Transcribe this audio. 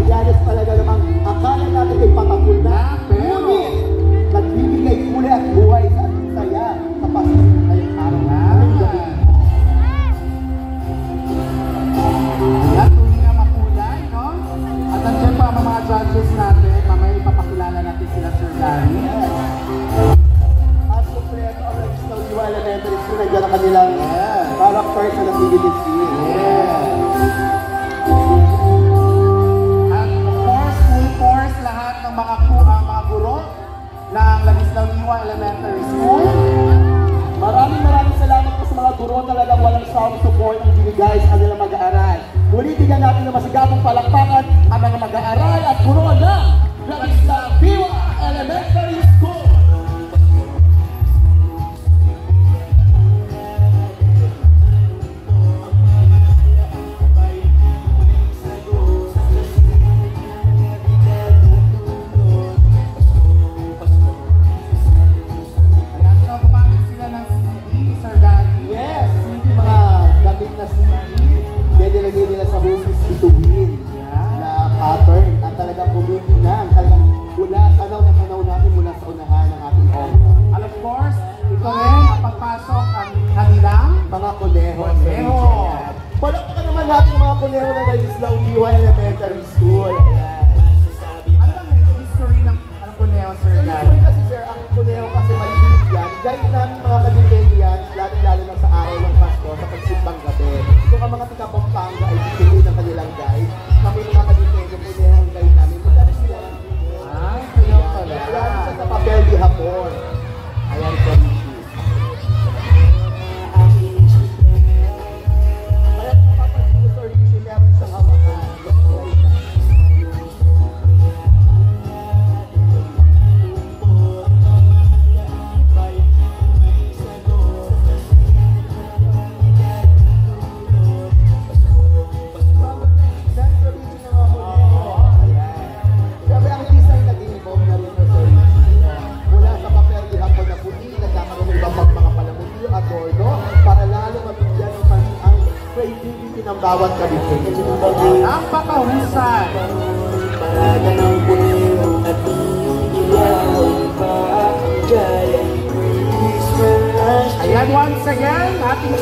Magallanes talaga namang akala natin ay patapul na. Pero nagbibigay kulay at buhay sa ating saya sa Pasko ngayong araw na. At tuloy na makulay, no? At nandiyan pa ang mga judges natin. Mamaya ipapakilala natin sila, Sir Gary. At kumpleto ang Registraw Liwa Elementary School. Nandiyan ang kanilang characters na nag-DVD. At of course, full force lahat ng mga guro ng Registraw Liwa Elementary School. Maraming salamat po sa mga guro. Talagang walang sawang support ang binigay sa kanilang mag-aaral. Muli bigyan natin ng masigabong palakpakan ang mga mag-aaral at guro ng Registraw Liwa Elementary School. Palakpakan naman natin ang mga kuneho ng Registraw Liwa Elementary School. Ano bang history ng kuneho, Sir Gary? Kasi sir, ang kuneho kasi maliit yan. Guide namin mga kadetenian, lalo na sa araw ng Pasko, sa pagsimbang gabi. Kung ang mga taga Pampanga ay bibigay ng kanilang guide, kami mga kadetenian, kuneho ang guide namin. Madalas yan. Ay, kuneho pala. Ayan siya sa papel di hapon. Ayan po. Ng bawat kabit. Ang pakahusay. Paraga ng puno at ilaw pa. Ayan, once again, ating